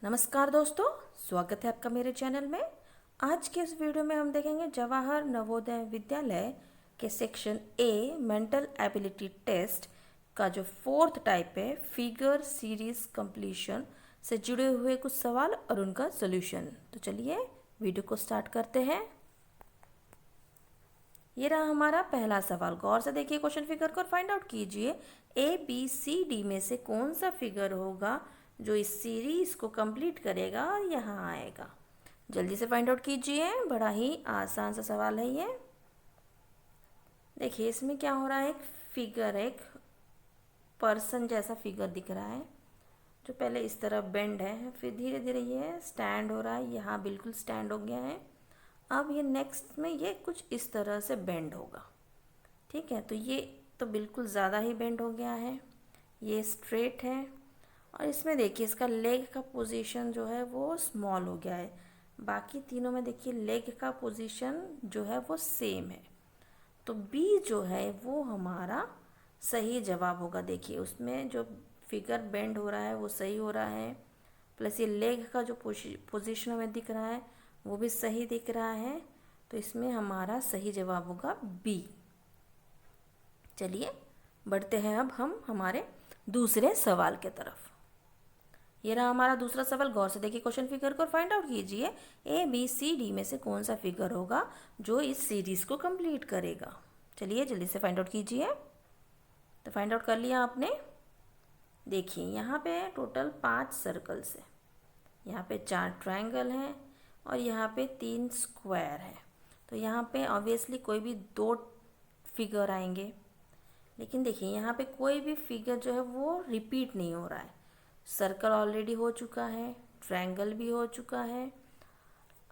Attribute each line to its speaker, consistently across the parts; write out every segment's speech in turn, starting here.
Speaker 1: नमस्कार दोस्तों, स्वागत है आपका मेरे चैनल में। आज के इस वीडियो में हम देखेंगे जवाहर नवोदय विद्यालय के section A mental ability test का जो फोर्थ टाइप है फिगर सीरीज कंप्लीशन से जुड़े हुए कुछ सवाल और उनका सोल्यूशन। तो चलिए वीडियो को स्टार्ट करते हैं। ये रहा हमारा पहला सवाल। गौर से देखिए क्वेश्चन फिगर को और फाइंड आउट कीजिए ABCD में से कौन सा फिगर होगा जो इस सीरीज को कंप्लीट करेगा और यहाँ आएगा। जल्दी से फाइंड आउट कीजिए, बड़ा ही आसान सा सवाल है ये। देखिए इसमें क्या हो रहा है, एक फिगर, एक पर्सन जैसा फिगर दिख रहा है जो पहले इस तरह बेंड है, फिर धीरे धीरे ये स्टैंड हो रहा है, यहाँ बिल्कुल स्टैंड हो गया है। अब ये नेक्स्ट में ये कुछ इस तरह से बेंड होगा। ठीक है, तो ये तो बिल्कुल ज़्यादा ही बेंड हो गया है, ये स्ट्रेट है। और इसमें देखिए इसका लेग का पोजीशन जो है वो स्मॉल हो गया है। बाकी तीनों में देखिए लेग का पोजीशन जो है वो सेम है। तो बी जो है वो हमारा सही जवाब होगा। देखिए उसमें जो फिगर बेंड हो रहा है वो सही हो रहा है, प्लस ये लेग का जो पोजीशन हमें दिख रहा है वो भी सही दिख रहा है। तो इसमें हमारा सही जवाब होगा बी। चलिए बढ़ते हैं अब हम हमारे दूसरे सवाल के तरफ। ये रहा हमारा दूसरा सवाल। गौर से देखिए क्वेश्चन फिगर को फाइंड आउट कीजिए ABCD में से कौन सा फिगर होगा जो इस सीरीज को कंप्लीट करेगा। चलिए जल्दी से फाइंड आउट कीजिए। तो फाइंड आउट कर लिया आपने। देखिए यहाँ पे टोटल 5 सर्कल्स है, यहाँ पे 4 ट्रायंगल हैं और यहाँ पे 3 स्क्वायर है। तो यहाँ पे ऑब्वियसली कोई भी 2 फिगर आएंगे, लेकिन देखिए यहाँ पे कोई भी फिगर जो है वो रिपीट नहीं हो रहा है। सर्कल ऑलरेडी हो चुका है, ट्रायंगल भी हो चुका है।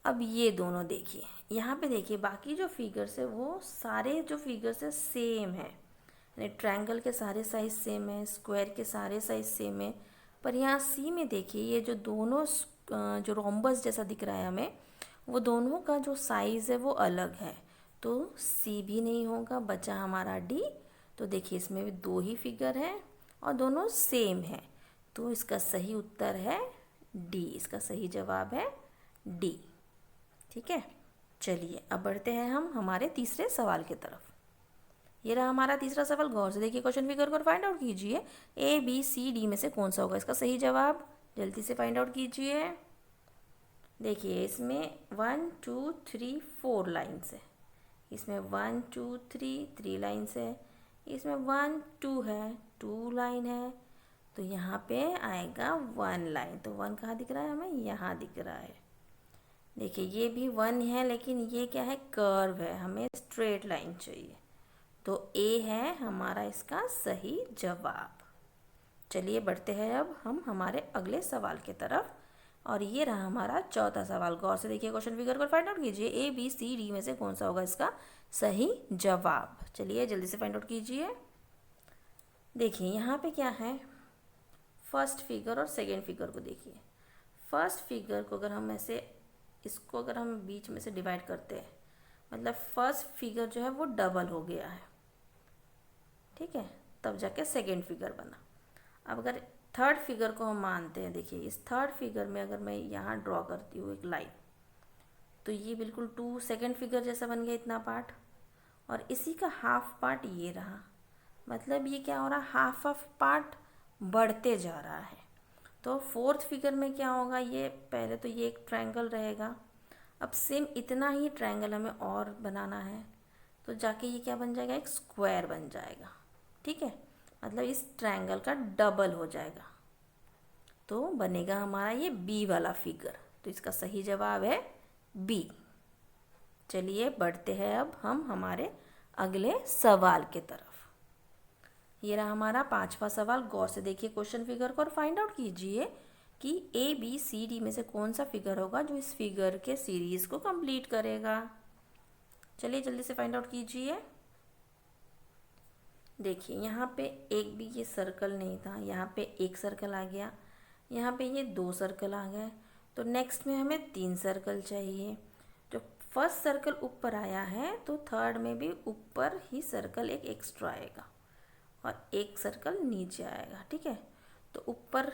Speaker 1: अब ये दोनों देखिए, यहाँ पे देखिए बाकी जो फिगर्स है वो सारे जो फिगर्स है सेम है, यानी ट्रायंगल के सारे साइज सेम है, स्क्वायर के सारे साइज सेम है। पर यहाँ सी में देखिए ये जो दोनों जो रोम्बस जैसा दिख रहा है हमें, वो दोनों का जो साइज़ है वो अलग है। तो सी भी नहीं होगा, बचा हमारा डी। तो देखिए इसमें भी 2 ही फिगर हैं और दोनों सेम है। तो इसका सही उत्तर है डी, इसका सही जवाब है डी। ठीक है, चलिए अब बढ़ते हैं हम हमारे तीसरे सवाल की तरफ। ये रहा हमारा तीसरा सवाल। गौर से देखिए क्वेश्चन फिगर को फाइंड आउट कीजिए ABCD में से कौन सा होगा इसका सही जवाब। जल्दी से फाइंड आउट कीजिए। देखिए इसमें 1 2 3 4 लाइन्स है, इसमें 1 2 3 3 लाइन्स है, इसमें 1 2 है, 2 लाइन है। तो यहाँ पे आएगा 1 लाइन। तो 1 कहाँ दिख रहा है हमें, यहाँ दिख रहा है। देखिए ये भी 1 है, लेकिन ये क्या है, कर्व है, हमें स्ट्रेट लाइन चाहिए। तो ए है हमारा इसका सही जवाब। चलिए बढ़ते हैं अब हम हमारे अगले सवाल की तरफ। और ये रहा हमारा चौथा सवाल। गौर से देखिए क्वेश्चन फिगर को फाइंड आउट कीजिए ABCD में से कौन सा होगा इसका सही जवाब। चलिए जल्दी से फाइंड आउट कीजिए। देखिए यहाँ पे क्या है, फर्स्ट फिगर और सेकेंड फिगर को देखिए। फर्स्ट फिगर को अगर हम ऐसे इसको अगर हम बीच में से डिवाइड करते हैं, मतलब फर्स्ट फिगर जो है वो डबल हो गया है। ठीक है, तब जाके सेकेंड फिगर बना। अब अगर थर्ड फिगर को हम मानते हैं, देखिए इस थर्ड फिगर में अगर मैं यहाँ ड्रॉ करती हूँ एक लाइन, तो ये बिल्कुल 2 सेकेंड फिगर जैसा बन गया इतना पार्ट, और इसी का हाफ पार्ट ये रहा। मतलब ये क्या हो रहा है, हाफ ऑफ पार्ट बढ़ते जा रहा है। तो फोर्थ फिगर में क्या होगा, ये पहले तो ये एक ट्रायंगल रहेगा। अब सेम इतना ही ट्रायंगल हमें और बनाना है, तो जाके ये क्या बन जाएगा, एक स्क्वायर बन जाएगा। ठीक है, मतलब इस ट्रायंगल का डबल हो जाएगा, तो बनेगा हमारा ये बी वाला फिगर। तो इसका सही जवाब है बी। चलिए बढ़ते हैं अब हम हमारे अगले सवाल की तरफ। ये रहा हमारा पांचवा सवाल। गौर से देखिए क्वेश्चन फिगर को और फाइंड आउट कीजिए कि ABCD में से कौन सा फिगर होगा जो इस फिगर के सीरीज को कंप्लीट करेगा। चलिए जल्दी से फाइंड आउट कीजिए। देखिए यहाँ पे एक भी ये सर्कल नहीं था, यहाँ पे एक सर्कल आ गया, यहाँ पे ये 2 सर्कल आ गए। तो नेक्स्ट में हमें 3 सर्कल चाहिए। जो फर्स्ट सर्कल ऊपर आया है, तो थर्ड में भी ऊपर ही सर्कल एक एक्स्ट्रा आएगा और एक सर्कल नीचे आएगा। ठीक है, तो ऊपर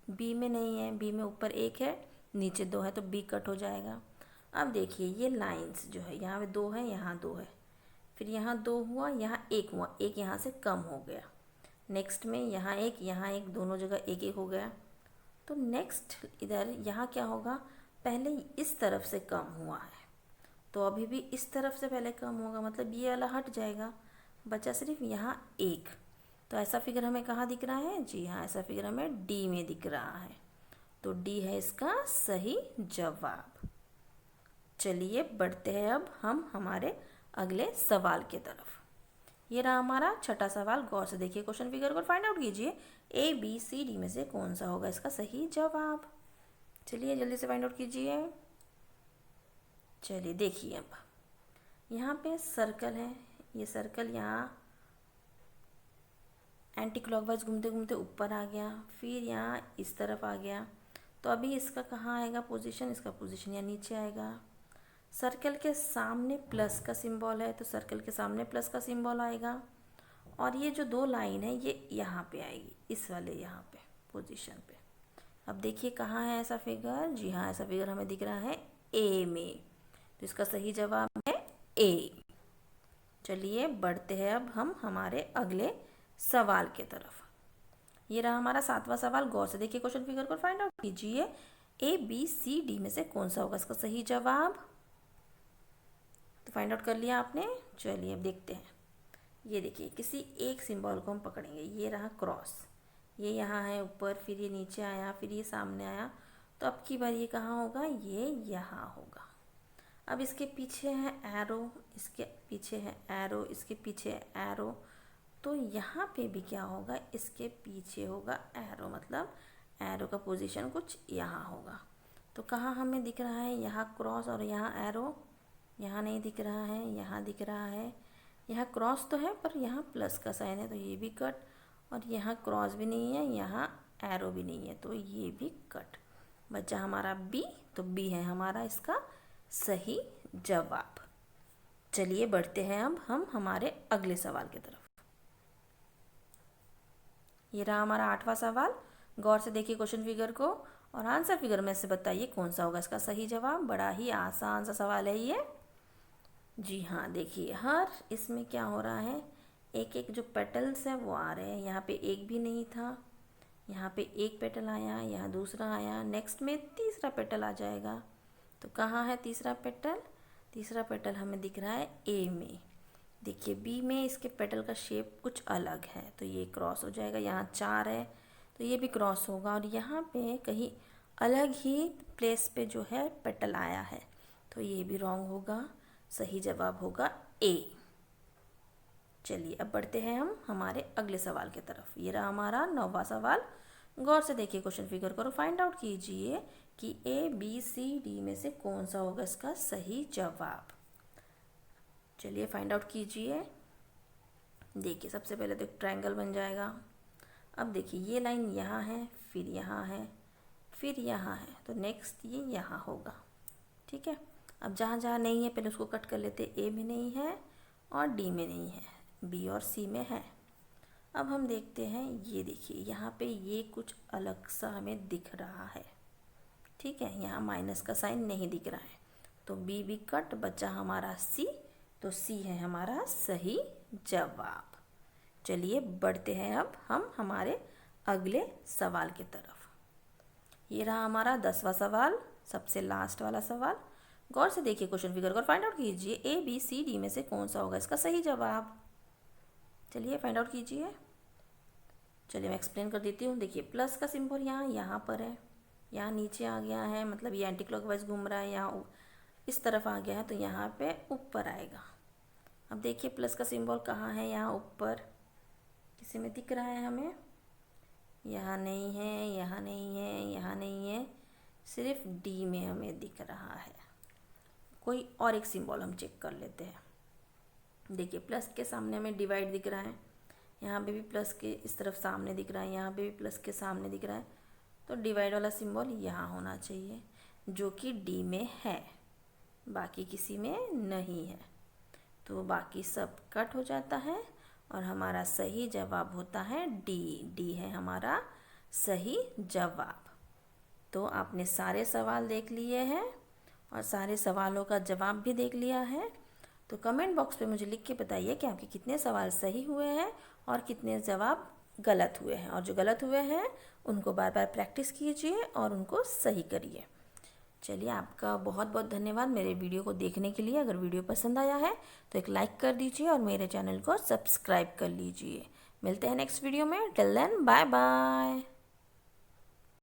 Speaker 1: बी में नहीं है, बी में ऊपर 1 है, नीचे 2 है, तो बी कट हो जाएगा। अब देखिए ये लाइंस जो है, यहाँ पे 2 है, यहाँ 2 है, फिर यहाँ 2 हुआ, यहाँ 1 हुआ, 1 यहाँ से कम हो गया। नेक्स्ट में यहाँ 1, यहाँ 1, दोनों जगह 1 1 हो गया। तो नेक्स्ट इधर यहाँ क्या होगा, पहले इस तरफ से कम हुआ है, तो अभी भी इस तरफ से पहले कम होगा, मतलब ये वाला हट जाएगा, बचा सिर्फ यहाँ 1। तो ऐसा फिगर हमें कहाँ दिख रहा है, जी हाँ, ऐसा फिगर हमें डी में दिख रहा है। तो डी है इसका सही जवाब। चलिए बढ़ते हैं अब हम हमारे अगले सवाल की तरफ। ये रहा हमारा छठा सवाल। गौर से देखिए क्वेश्चन फिगर को, फाइंड आउट कीजिए ए बी सी डी में से कौन सा होगा इसका सही जवाब। चलिए जल्दी से फाइंड आउट कीजिए। चलिए देखिए, अब यहाँ पे सर्कल है, ये सर्कल यहाँ एंटी क्लॉकवाइज घूमते घूमते ऊपर आ गया, फिर यहाँ इस तरफ आ गया। तो अभी इसका कहाँ आएगा पोजीशन, इसका पोजीशन यहाँ नीचे आएगा। सर्कल के सामने प्लस का सिंबल है, तो सर्कल के सामने प्लस का सिंबल आएगा। और ये जो 2 लाइन है ये यहाँ पे आएगी, इस वाले यहाँ पे पोजीशन पे। अब देखिए कहाँ है ऐसा फिगर, जी हाँ, ऐसा फिगर हमें दिख रहा है ए में। तो इसका सही जवाब है ए। चलिए बढ़ते हैं अब हम हमारे अगले सवाल के तरफ। ये रहा हमारा 7वां सवाल। गौर से देखिए क्वेश्चन फिगर को, फाइंड आउट कीजिए ए बी सी डी में से कौन सा होगा इसका सही जवाब। तो फाइंड आउट कर लिया आपने। चलिए अब देखते हैं। ये देखिए किसी एक सिंबल को हम पकड़ेंगे, ये रहा क्रॉस, ये यहाँ है ऊपर, फिर ये नीचे आया, फिर ये सामने आया। तो अब की बार ये कहाँ होगा, ये यहाँ होगा। अब इसके पीछे है एरो, इसके पीछे है एरो, इसके पीछे है एरो। तो यहाँ पे भी क्या होगा, इसके पीछे होगा एरो, मतलब एरो का पोजीशन कुछ यहाँ होगा। तो कहाँ हमें दिख रहा है, यहाँ क्रॉस और यहाँ एरो। यहाँ नहीं दिख रहा है, यहाँ दिख रहा है। यहाँ क्रॉस तो है पर यहाँ प्लस का साइन है, तो ये भी कट। और यहाँ क्रॉस भी नहीं है, यहाँ एरो भी नहीं है, तो ये भी कट। बचा हमारा बी, तो बी है हमारा इसका सही जवाब। चलिए बढ़ते हैं अब हम हमारे अगले सवाल की तरफ। ये रहा हमारा 8वां सवाल। गौर से देखिए क्वेश्चन फिगर को और आंसर फिगर में से बताइए कौन सा होगा इसका सही जवाब। बड़ा ही आसान सा सवाल है ये। जी हाँ, देखिए हर इसमें क्या हो रहा है, एक एक जो पेटल्स हैं वो आ रहे हैं। यहाँ पे एक भी नहीं था, यहाँ पे एक पेटल आया, यहाँ दूसरा आया, नेक्स्ट में तीसरा पेटल आ जाएगा। तो कहाँ है तीसरा पेटल, तीसरा पेटल हमें दिख रहा है ए में। देखिए बी में इसके पेटल का शेप कुछ अलग है, तो ये क्रॉस हो जाएगा। यहाँ 4 है तो ये भी क्रॉस होगा, और यहाँ पे कहीं अलग ही प्लेस पे जो है पेटल आया है, तो ये भी रॉन्ग होगा। सही जवाब होगा ए। चलिए अब बढ़ते हैं हम हमारे अगले सवाल की तरफ। ये रहा हमारा 9वां सवाल। गौर से देखिए क्वेश्चन फिगर करो, फाइंड आउट कीजिए कि ए बी सी डी में से कौन सा होगा इसका सही जवाब। चलिए फाइंड आउट कीजिए। देखिए सबसे पहले तो एक ट्रायंगल बन जाएगा। अब देखिए ये लाइन यहाँ है, फिर यहाँ है, फिर यहाँ है, तो नेक्स्ट ये यहाँ होगा। ठीक है, अब जहाँ जहाँ नहीं है पहले उसको कट कर लेते। ए में नहीं है और डी में नहीं है, बी और सी में है। अब हम देखते हैं, ये देखिए यहाँ पे ये कुछ अलग सा हमें दिख रहा है। ठीक है, यहाँ माइनस का साइन नहीं दिख रहा है, तो बी भी कट, बचा हमारा सी, तो सी है हमारा सही जवाब। चलिए बढ़ते हैं अब हम हमारे अगले सवाल की तरफ। ये रहा हमारा 10वां सवाल, सबसे लास्ट वाला सवाल। गौर से देखिए क्वेश्चन फिगर को, फाइंड आउट कीजिए ए बी सी डी में से कौन सा होगा इसका सही जवाब। चलिए फाइंड आउट कीजिए। चलिए मैं एक्सप्लेन कर देती हूँ। देखिए प्लस का सिंबल यहाँ पर है, यहाँ नीचे आ गया है, मतलब ये एंटी क्लॉकवाइज घूम रहा है, यहाँ इस तरफ आ गया है, तो यहाँ पे ऊपर आएगा। अब देखिए प्लस का सिंबल कहाँ है, यहाँ ऊपर किसी में दिख रहा है हमें, यहाँ नहीं है, यहाँ नहीं है, यहाँ नहीं है, सिर्फ डी में हमें दिख रहा है। कोई और एक सिंबल हम चेक कर लेते हैं। देखिए प्लस के सामने हमें डिवाइड दिख रहा है, यहाँ पे भी प्लस के इस तरफ सामने दिख रहा है, यहाँ पे भी प्लस के सामने दिख रहा है, तो डिवाइड वाला सिंबल यहाँ होना चाहिए, जो कि डी में है, बाकी किसी में नहीं है। तो बाकी सब कट हो जाता है और हमारा सही जवाब होता है डी। डी है हमारा सही जवाब। तो आपने सारे सवाल देख लिए हैं और सारे सवालों का जवाब भी देख लिया है। तो कमेंट बॉक्स पे मुझे लिख के बताइए कि आपके कितने सवाल सही हुए हैं और कितने जवाब गलत हुए हैं, और जो गलत हुए हैं उनको बार बार प्रैक्टिस कीजिए और उनको सही करिए। चलिए, आपका बहुत बहुत धन्यवाद मेरे वीडियो को देखने के लिए। अगर वीडियो पसंद आया है तो एक लाइक कर दीजिए और मेरे चैनल को सब्सक्राइब कर लीजिए। मिलते हैं नेक्स्ट वीडियो में। Till then, bye bye.